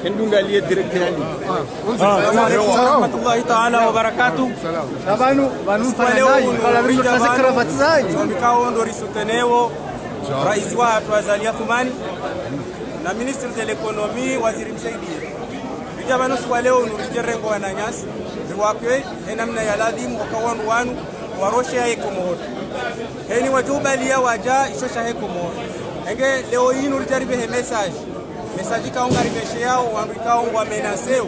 endungalie directement warahmatullahi taala wabarakatuh. Banu tunazikra batizaji mikao ndo risutenewo rais wa Azalia Thumani na ministre de l'économie Waziri Msaidie vijana siku leo nurijerengo wananyasi ziwakwe enamna ya ladhimu wakawandu wanu waroshe ya Komoro heni wajubalia waja ishosha he Komoro enge leo hii nurijaribe he message kaunga ribeshe yao wambikao wa menaseo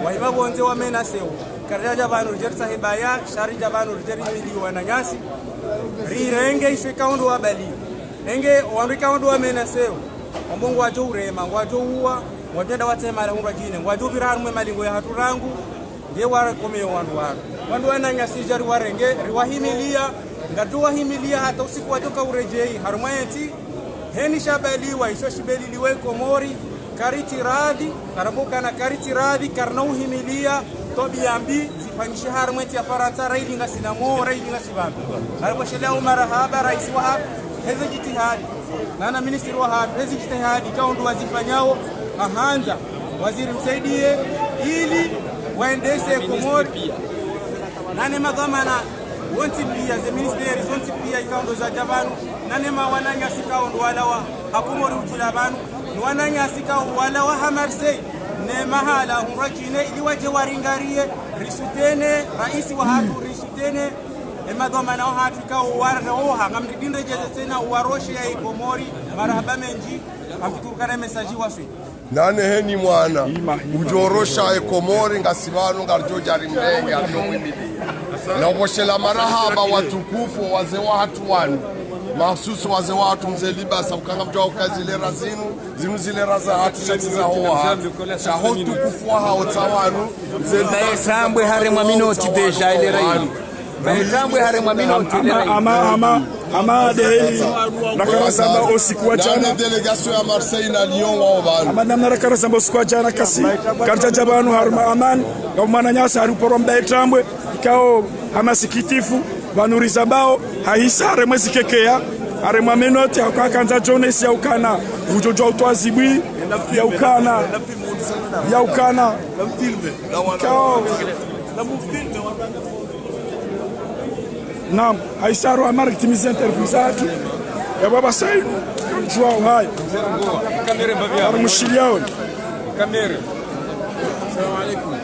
wahima bonze wa menaseo karaja banu rijersa hebaya shari jabanu rijerili wananyasi rirenge ishwe kaundu wa bali enge wambikao wa menaseo ombongo wajo urema wajo uwa wajenda watema la humba jine wajo biraru malingo ya haturangu ndiye wara komeo wandu wananyasi jari warenge riwahimilia ngatuwa himilia hata usiku wajoka urejei harumayeti heni shabaliwa ishoshibeliliwe Komori kariti radhi karabuka na kariti radhi karnau himilia tobiambi zifanyishe harumeti ya Faransa raidi ngasinamo raidi ngasibabu haraboshelea marahaba rais wa hezi jitihadi na ministri wa hezi jitihadi kaundu wazifanyao ahanza Waziri Msaidie ili waendeshe Komori nane magamana wonti pia ze ministeri zonti pia ikaundo za jabanu nanema wananya sikaundo wala wa hakumori ujulabanu wananya sikaundo wala wa Marseille ne mahala hunrajine ili waje waringarie risutene rais wa hatu risutene emadoma wa hatu ikao warra oha ngamdinde jeze tena waroshe ya Komori marahaba menji amfikurukana message waswi nane heni mwana ujorosha Komori ngasibanu ngarjojari mlenge aliyomwimili na uboshela marahaba watukufu wazee wa hatu wanu mahsusu wazee wa hatu mzee Libasa ukanga mjao kazi ile zinu zile raza hatu shatiza hoa shahotu kufua hao tawanu mzee Sambwe hare mwaminoti deja ile rai Sambwe hare mwaminoti ile rai ama deheli nakarasamba osikuwa jana delegation ya Marseille na Lyon wao bana ama namna nakarasamba osikuwa jana kasi karta jabanu harma aman kama nyasa haruporo Tambwe ikao hamasikitifu vanuriza bao haisa hare mwezi kekea hare mwamenoti akakanza Jones ya ukana ujojo utwazibwi ya ukana kao Naam, Aisaro amara kitimiza interview zake ya baba Said Joao hai kamera mbavya armushiliao kamera. Assalamu alaykum.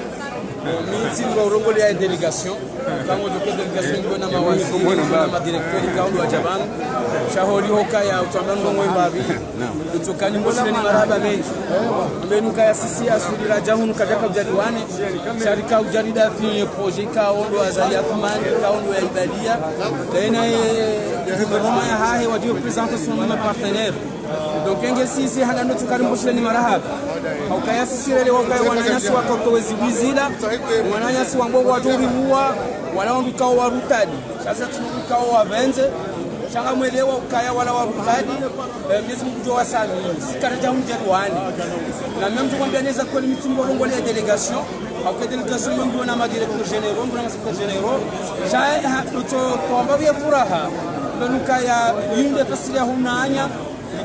Ministre wa urongoli ya delegation kama doka delegation ngona mawaziri na directeur kaundu wa Jaban shaholi hoka ya utambano ngoi babi utokani mboseni maraba mengi mbenuka ya sisi asudira jahunu kadaka ujadiwane sharika ujarida fi projet kaundu Azalia Thumani kaundu ya Ibadia tena gouvernement ya hahe wadio présenter son partenaire donc enge sisi hagando tukarimbosheni marahaba haukaya sisi lele wakaya wananyasi wakotowezi bizila wananyasi wambongo waturi huwa wanaondukao warutadi sasa tunukao wavenze shanga mwelewa ukaya wala warutadi miezi mkujo wa sami sikaraja mjariwani na mimi mtukwambia neza kwa mitimbo rongole ya delegation haukaya delegation mungu na madirektor general mungu na masekretari general shaya tutomba ya furaha nukaya yunde tasiria hunanya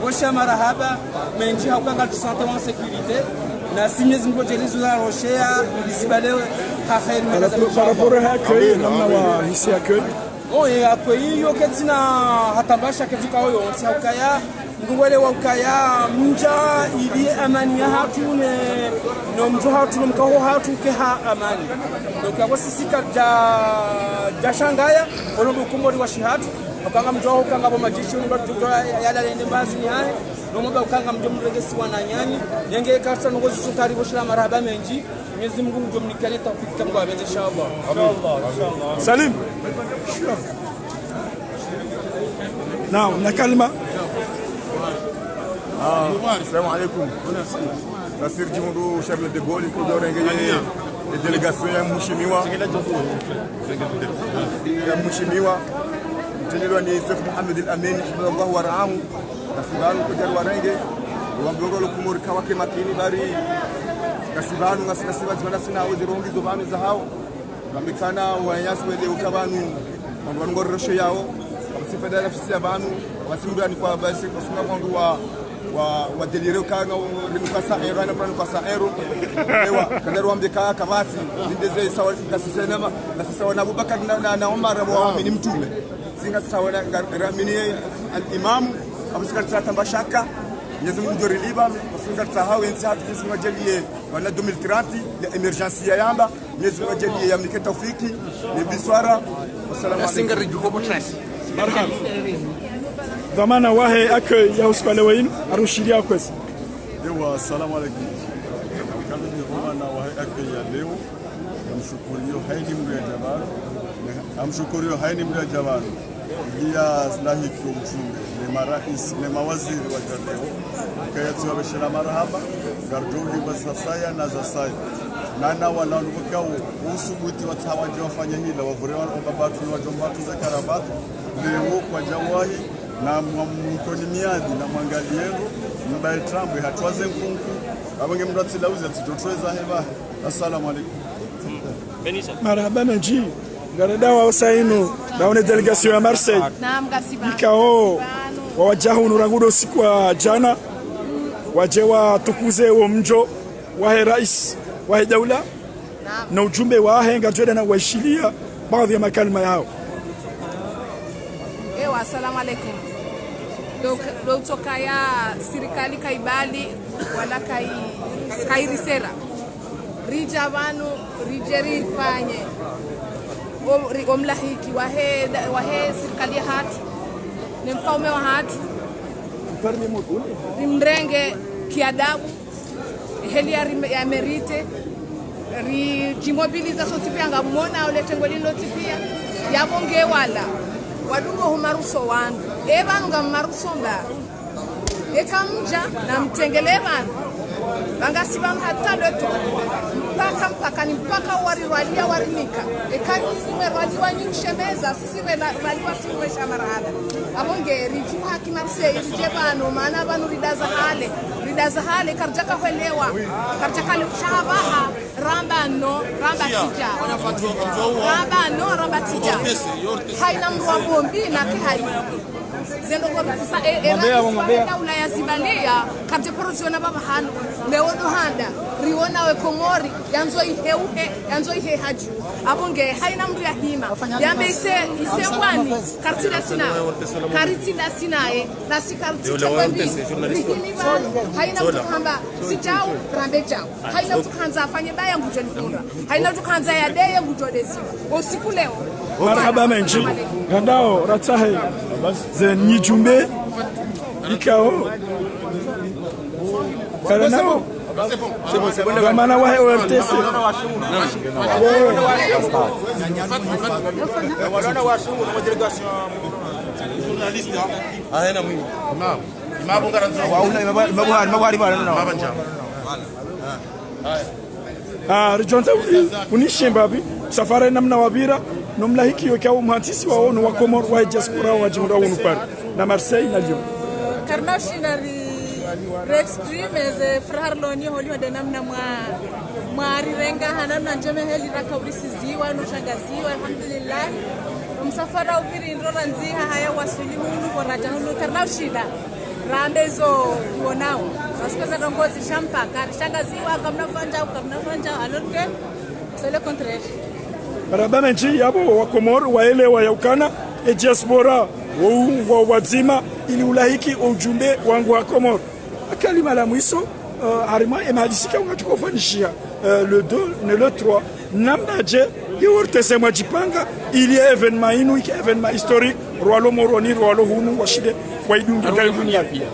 Bosha marahaba menji haukanga tusante en sécurité na simyezi ngojelizo la rochea lisibalewe khair mena za par rapport à accueil namna wa hisi accueil accueil yo ketina hatambasha ketika oyo haukaya ngwele wa ukaya mja ili amani ya hatu ne no mjo hatu no mkaho hatu ke ha amani donc yako sisi ka shangaya ono bukumori wa shihatu ukanga mjo ukanga bo majisho ni bado yala ende bazi ni haye nomoba ukanga mjo mregesi wananyani yenge karsa ngozi sukari boshira marhaba menji Mwenyezi Mungu mjo mnikale tawfik kama abeze inshallah Salim naam na kalima Assalamu alaikum. Nasir Jimundu Charles de Gaulle ko dorenge délégation ya mheshimiwa mtendelwa ni Sheikh Mohamed Al-Amin hafidhahullah wa ra'ahu kasibanu ko jarwa renge wambogolo kumuri kawake makini bari kasibanu ngasina zibana sina uzirongi zobani za hao bamikana wanyasi wele ukabanu ngorosho yao abasifadala fisi abantu abasimurani kwa basi kusuna kwandu wa wa delire kanga rinuka saero ana pranuka saero ewa kadaro amdeka kavati ndeze sawa kasisenema sawa na Abubakar na Umar wa amini mtume singa sawa na ramini al-imam abusikata tambashaka Mwenyezi Mungu jori liba usinga sahau enzi hatu sisi wajalie wana 2030 ya emergency ya yamba Mwenyezi Mungu wajalie yamnike tawfiki ni biswara wassalamu alaykum marhaba dhamana wahe accueil ya uskale wenu arushiria kwesi ewa assalamu alaykum kama ni dhamana wahe accueil ya leo namshukurio haini mwe jabal amshukurio haini mwe jabal ya slahi kumchunge ni marais ni mawaziri wa leo kayatsi wabeshela marhaba garjoli basasaya na zasaya nana wananuka usubuti watawaje wafanye hila wavurewa babatu ni wajombatu za karabatu leo kwa jawahi na mkoni miadi na mwangaliero mbaye Trump hatwaze nkunku abange mratsi lauza titotweza heba assalamu alaykum marhaba menji garadawa usainu daone delegation ya Marseille naam gasiba ikao wawajahu nurangudo siku wa jana waje watukuze wa mjo wa rais wa daula na ujumbe wahe ngajweda na waishilia baadhi ya makalima yao. Ewa assalamu alaykum do toka ya serikali kaibali wala kairisera rija banu rijeri fanye omlahiki wahe serikali hatu ni mfaume wa hatu rimrenge kiadabu heli ya merite rijimobiliza sotipia ngamona uletengoli lotipia yabonge wala wadungo humaruso wangu ebanu ngamaruso mba ekamja na mtengele banu bangasibanu hata leto mpaka ni mpaka warirwalia warinika ekanyume rwaliwa nyushemeza sisi rwaliwa siwe shamarada abonge riju haki Marseille rijebano maana banu ridaza hale karjaka hwelewa karjaka kushabaha ramba tija haina mwa bombi na kihai zendo kwa sasa ula ya zibalia kabte porosiona baba hano leono handa riona we komori yanzo ihe haju abonge haina mru ya hima yambe ise wani karitila sinae na sikartila wani rikini bani haina mtukamba sijau rambe jau haina mtukanza afanye baya ngujoni kura haina mtukanza ya deye ngujodesi osiku leo marhaba menji gandao ratahe zen nijumbe ikao karanao c'est bon gamana wahe ORTC wanaona washungu na delegation journaliste ahena mwingi mambo garanzo mabwari bana na mabanja rijonza unishemba bi safari namna wabira nomlahiki wekao mhandisi wao wa Komor wa diaspora wa jimbo wonu par na Marseille na Lyon karnashinari extreme ze fraharloni holi de namna mwari renga hanamna njeme heli rakaurisiziwa no shangaziwa alhamdulillah msafara ubiri ndora nziha haya wasuli hunu kwa rajahulu karnashida randezo kuonao sasa dongozi shampa karishangaziwa kamnafanja alorke c'est le contraire barabara nji yabo wa Komor waelewa yaukana e diaspora wa wazima ili ulahiki ujumbe wangu wa Komor akalima la mwiso harima emalisika unatukofanishia le 2 ne le 3 namnaje yortese mwajipanga ili evenement inu iki evenement historique rwalo moroni rwalo hunu washide waidungi dalhunia pia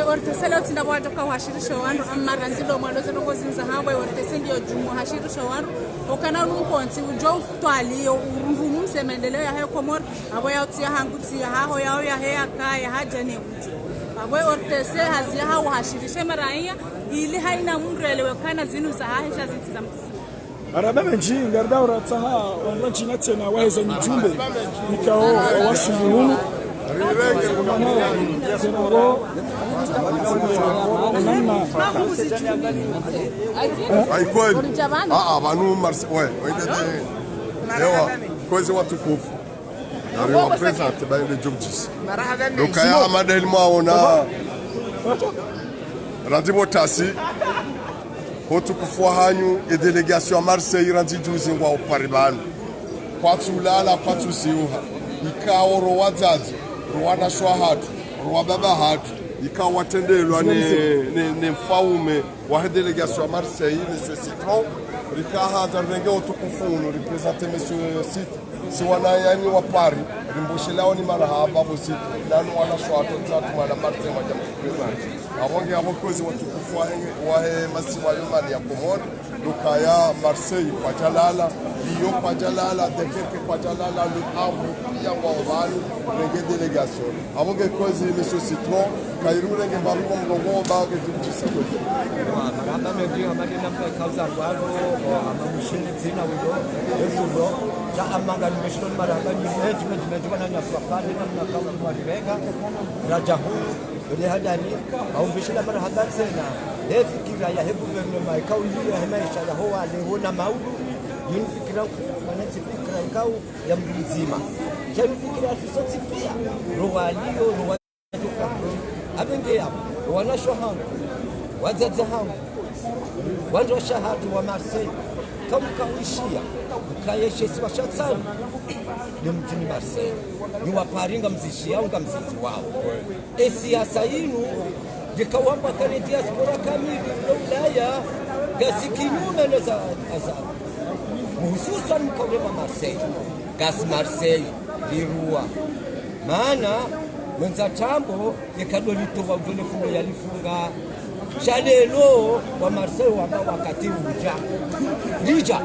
ortese leo tinabwato kwa hashirisho wandu amara nzilo mwalozo ngozi mzahabwe ortese ndio jumu hashirisho wandu okana numkonsi ujo twali urungu msemendeleo ya hayo Komor abo yautia hangutia haho yao ya heya kaya hajane abo ortese hazia hawo hashirishe maraia ili haina mundu elewekana zinu za hahisha zitiza araba menji ngarda urataha wanjina tena waweza njumbe nikao washulunu Aikweli banu Marseille ewa kozi watukufu na represent by the judges dokaya amadel maona randibo tasi hotu kufua hanyu e delegation ya Marseille randi juzi ngwa uparibanu kwatu ulala kwatu siuha ikao roa zazi roa na shwa hatu roa baba hatu ikao watendelwa ne mfaume wa delegation ya Marseille monsieur Citron rikaha za renge hotu kufunu represente monsieur Citron si wanayani wa Paris rimboshilao ni marahaba bosi nanu wana shwato tatu mala Marseille waja kupresente abonge abokozi watukufu wa masiwa yomani ya Komori lukaya Marseille kwa jalala Lyon kwa jalala Dunkerque kwa jalala Le Havre pia wa obani renge delegation abonge kozi monsieur Citron kairure nge baruko mgongo bage tujisa kwa maramba meji amani nampa kauza kwalo amamushini zina wido esudo ja amanga nimeshoni maramba ni meji bana nyaswa pale namna kauli mwarenga raja huu ile hadani au bishila mara hadan sena fikira ya hebu gouvernement ikau ile maisha ya hoa leo na maudu yini fikira maana fikira ikau ya mzima je fikira sisi pia roalio roatoka abenge hapo wanashohana wazadzahao wando shahatu wa Marseille kama kaishia kayeshe si washatsani ni mjini Marseille ni waparinga mzishi yao ngamzizi wao siasa yinu dikawamba kani diaspora kamili Ulaya gasi kinyume na za azab hususan mkawema Marseille gas Marseille lirua maana mwenza tambo yakadolito wa udole fundo yalifunga shalelo wa Marseille wa wakati uja lija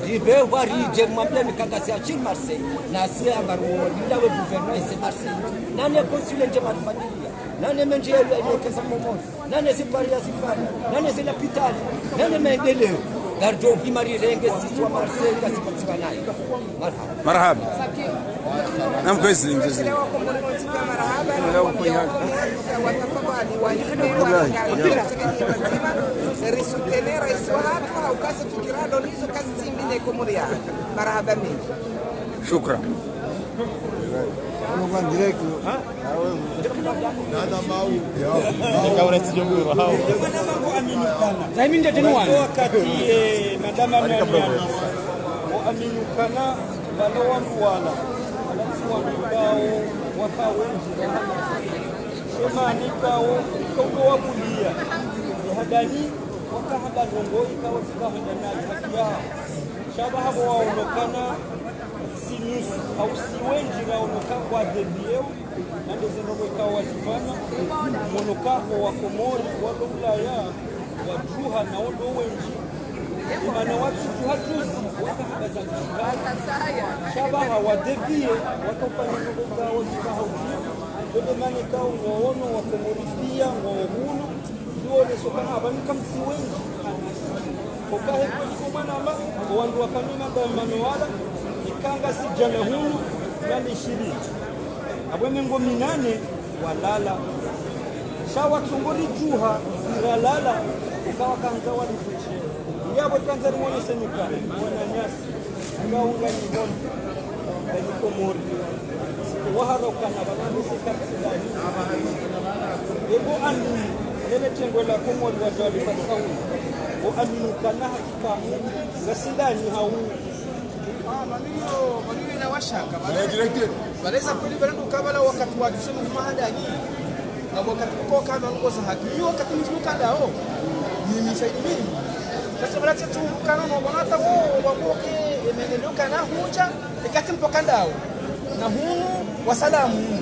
libe warije mwambie mikakasi ya chini Marseille na sia ngaruo ndiwe gouvernement c'est Marseille nani consul nje mafamilia nani menje ya kesa pomoja nani ziparia zifanya nani zina pitali nani maendeleo gardo himari renge sisi wa Marseille kasipatikana nayo marhaba nam kwezi mzee marhaba leo kwenye watafadhali risutenera rais wa hapa au kazi fikirado hizo kazi zingine Komori marhaba mimi shukran Kwa direct nada mau kaura sijongwe hao zaimi ndio tenwana wakati madama mwanamisa aminukana balowa mwana alafu wambao wakawenji sema nikao kwa wabulia hadani wakahaba ndongo ikawa zikahadana hakia shabaha waonekana sinus au siwenji waonekana kwa debio na ndio ndio ikawa wazifana monokako wa Komori wa Ulaya wa Juha na wao wengi maana watu hatuzi wakahaba za shabaha wa debio wakafanya ndogo zao zikahaudia ndio maana ikawa waono wa Komori pia waono ndio sokana abanika msiwengi okahe kwa maana wandu wafanina ndamano wala ikanga sijana hulu nani 20 abweme ngo 8 walala shawa tungori Juha ziralala ukawa kanza wali kuche yabo kanza limone semika wana nyasi ngaunga nibona ndani Komori wahara ukana banani sikatsidani yebo andi ele tengo la Komori wa jali fasauni o aminukana hakika gasidani hau manio na washaka baleza kweli bado kabala wakati wa kusema mahadani na wakati kwa kama ngoza haki hiyo wakati mtukanda ho mimi saidi mimi sasa bala tu kana no bonata wao maendeleo kana huja ikati mpokandao na huu wasalamu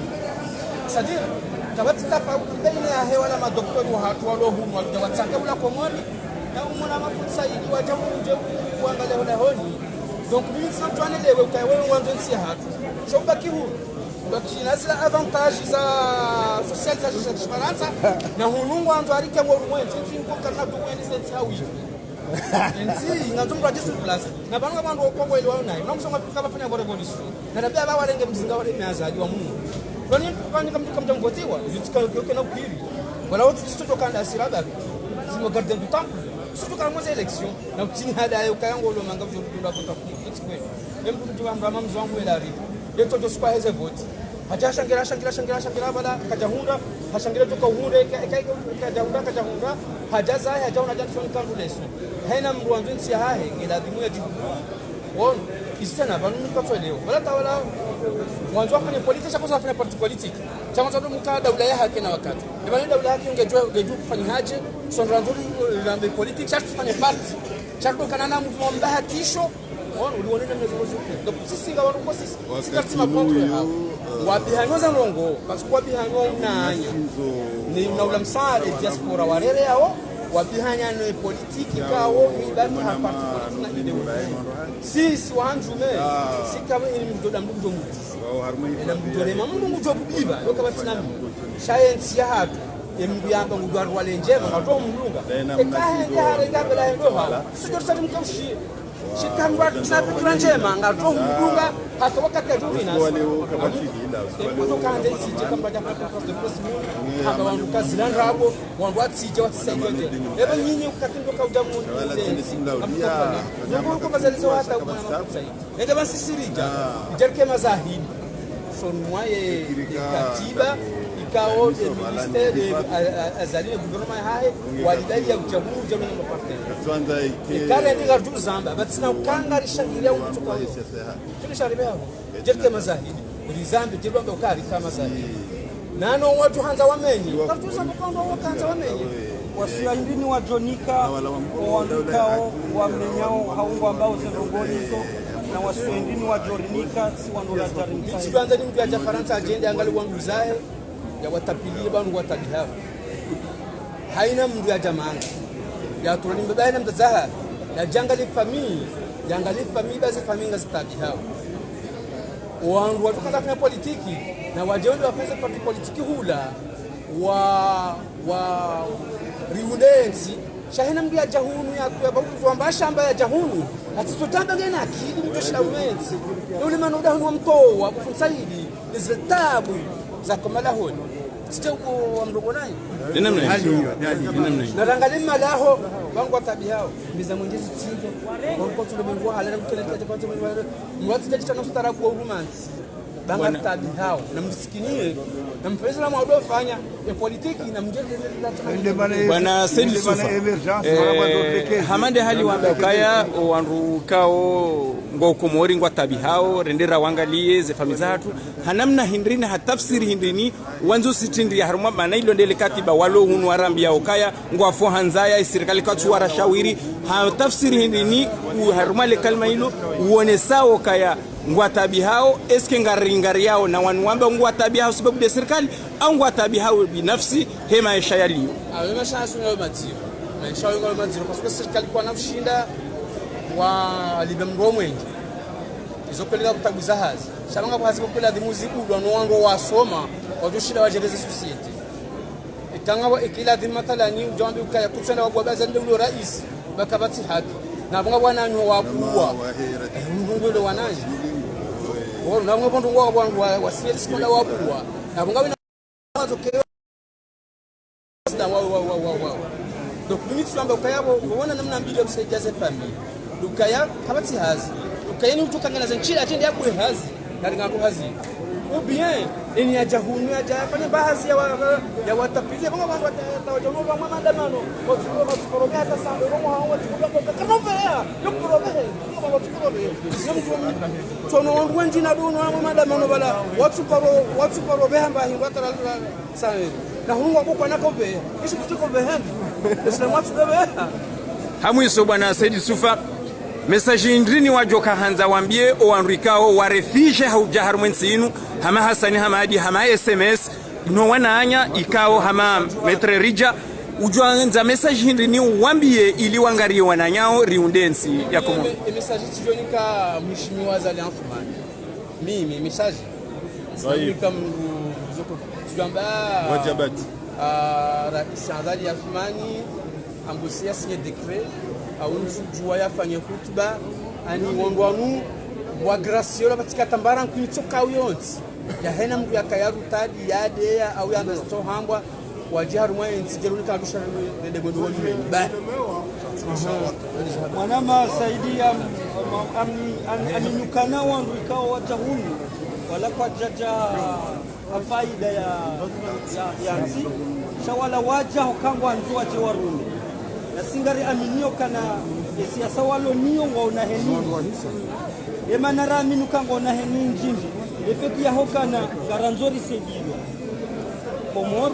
sadir tabati tapa baina ya hewa na madaktari wa hatu walo humu watawatsanga ula Komori na umona mafutsa ili wajamu kuangalia wala honi donc mimi sasa tuanelewe ukawewe mwanzo nsi hatu shobaki huu bakina zila avantage za social za Faransa na hulungu mwanzo alike wa mwenzi nko kana duweni sense hawi nsi ngatumba jesu plus na banga bantu okoko ile wana na msonga kama fanya revolution na nabia ba walenge mzinga wale meazaji wa Mungu kwani kama mtamgotiwa yutika na ukiri wala watu tutoka na siraba simo garden du temple surtout quand moi élection na utini hada yo kayango lo manga vyo la vote pour kitwe même pour tu amba mamzo wangu ela ri yeto to spa heze vote hajashangira bala kajahunda hashangira toka uhunde kajahunda hajaza hajaona Jackson Kanduleso haina mruanzo nsi hahe ngelazimu ya jibu won isana banu mkato leo wala tawala mwanzo afanye politiki kwa afanye parti politiki chama cha muka daula ya haki na wakati ibani daula yake ungejua kufanya haje sondra nzuri la politiki cha kufanya parti cha kana na mtu mbahatisho won uliona ndio ndio sisi nga wanu kwa sisi katima contre hapo wabihanyo za longo parce que wabihanyo unanya ni unaula msale diaspora warere yao wabihanya no politiki kawo ibaki hapa na ideology sisi wanjume sikawe ni mdoda mdogo mutisi na mdole mamungu mdogo kubiba yoka batinami science ya hatu yembiyamba ngudwa rwalenjema ngato mlunga ekahe hare ngabela ndo hala sio tsati mkamshi shikangwa tunapikira njema ngato mlunga hata wakati ya jumina ndo kanje sije kamba ja de prosimo haba wandu kazilanda rabo wandu atsije watsenge ebe nyinyi ukatindo kauja mundu ndio kwa zalizo hata kuna mafuta ndio basi sirija jerke mazahidi son moye katiba ikao de ministère azali gouvernement hae walidai ya uchaguzi jamii na mapartner kale ndiga tuzamba batsina ukanga rishangiria utuka tulisharibea jerke mazahidi rizambe jirwambe ukari kama zahidi nano watu hanza wamenyi katuza mkondo wakanza wamenyi wasiandini wa Jonika waandikao wamenyao haungu ambao zerongoni hizo na wasiandini wa Jorinika si wandola tarimta hizi kwanza ni mtu ya Faransa agenda angali wangu zae ya watapilie bangu watabiha haina mtu ya jamaa ya turani mbaya na mtazaha ya jangali famii bazi famii zitabiha wangu watu kaza kufanya politiki na wajeonde wapesa parti politiki hula wa riudensi shahina mbia jahunu ya babu shamba ya jahunu atitotamba ngena akili mtoshila umenzi yule manoda hunu wa mtoa kusaidi zitabu za komalahoni sije uko mdogo naye namna hiyo na rangalima laho bangu tabiao mbiza mwenjezi tsinzo kwa tule mungu halala mkeleta kwa tule mwati jaji na starabu wa romansi banga tabiao na msikinie na mpesa na mwado fanya ya politiki na mjende bwana Said Sufa hamande hali wa kaya wanrukao ngokomori ngwa tabihao rendera wangalie ze famizatu hanamna hindrini hatafsiri hindrini wanzo sitindi ya haruma bana ilo ndele katiba walo hunu arambia okaya ngwa fo hanzaya serikali katu warashawiri hatafsiri hindrini haruma le kalma ilo uone sawa kaya ngwa tabihao eske ngaringari yao na wanuamba ngwa tabihao sababu de serikali au ngwa tabihao binafsi hema maisha yaliyo maisha yao matio maisha yao matio kwa sababu serikali kwa namshinda wa libemgo mwengi izopeleka kutaguza hazi shabanga kwa hazipo kula dimuzi udwa no wango wasoma wajoshida wajereze society itanga ikila dimatala ni ujambi ukaya kutsenda wabwaza ndio rais bakabati haki na bonga bwana nyo wakuwa ngungule wanani wao na ngondo ngwa bwana wasiye sikola wakuwa na bonga wina watokeo na wao donc mimi tuamba ukayabo unaona namna mbili ya kusaidia za family dukaya kabati hazi dukaya ni utukangana za nchini atende yakwe hazi na ngako hazi ou bien ini ya jahunu ya fanya baadhi ya watapigia bonga bonga watawajomo mama ndamano watu koromea hata sana bonga hao watu kama vea yokoromea bonga watu koromea sono wangu wengi na dono mama ndamano bala watu koromea mba hindu atala sana na hungu kwa nako vea isi kutuko vea islam watu vea hamwiso bwana Said Sufa message ndrini wajoka hanza wambie owanrikao warefishe hauja harmwensi inu hama hasani hamadi hama SMS no wanaanya ikao hama metre rija ujuanza message ndrini wambie ili wangarie wananyao riundensi yakomo message tijonika mheshimiwa Zali Afumani mimi message nika mzoko tujamba wajabati rais Zali Afumani ambusia signé décret aunzu jua yafanye hutuba ani wondwanu wa graciola batika tambara kunitoka uyonzi ya hena mtu yakayarutadi yade ya au yanda stohambwa wajiharu mwa nsijeruni kabisha nende gondo woni ba mwanama saidia aminukana wandu ikao watahuni wala kwa jaja faida ya nzi shawala waja hokango anzua je warume na singari aminio kana siasa walo niyo ngona heni emana raminu kango na heni njinji efeki ya hokana garanzori sedilwa komor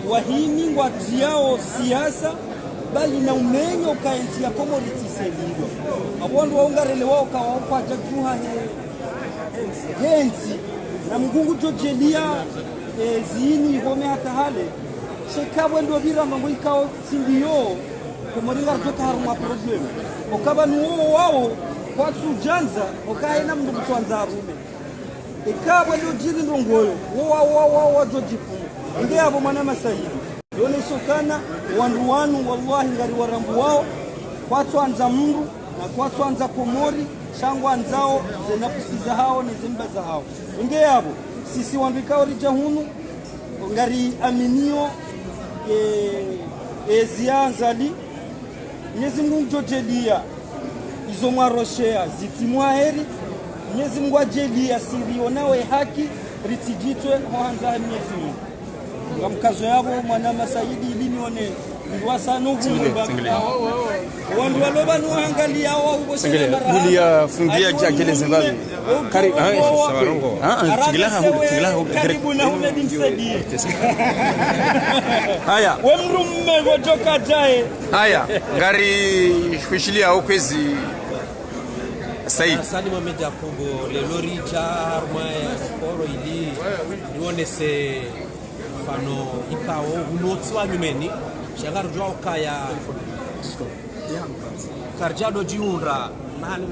wahini ngwatiao siasa bali na umenyo kaenzi ya komoriti sedilwa abondo waungarele wao kwa jajuha hensi na mgungu jojelia zini home hata hale shekabwe ndo bira mambo ikao sindio kumoringa rjoka haruma problem okaba nuo wao kwa sujanza okaina mndu mtwanza arume ikabwe ndo jiri ndongoyo wao jojifu nge abo mwana masahili yone sokana wandu wanu wallahi ngari warambu wao kwa twanza mndu na kwa twanza komori shangwa nzao zenafusiza hao ni zimba za hao nge abo sisi wambikao rijahunu ngari aminio zianzali Mwenyezi Mungu jojelia izo mwaroshea zitimwa heri Mwenyezi Mungu ajelia sirio nawe haki ritijitwe hoanza Mwenyezi Mungu ngamkazo yabo mwana masaidi ilinione ndwasa nugu wandu waloba nuangalia wao uboshe mara bulia fungia jakele Zimbabwe karibu sawarongo karibu na ule dimsaidie haya wemru mmego joka jae haya ngari fishilia okwezi Said Sani Mohamed Yakubu le lori jarma ya sporo ili nione se fano ikao unotsi wa nyumeni shangaru jwa kaya karjado jiunra mahali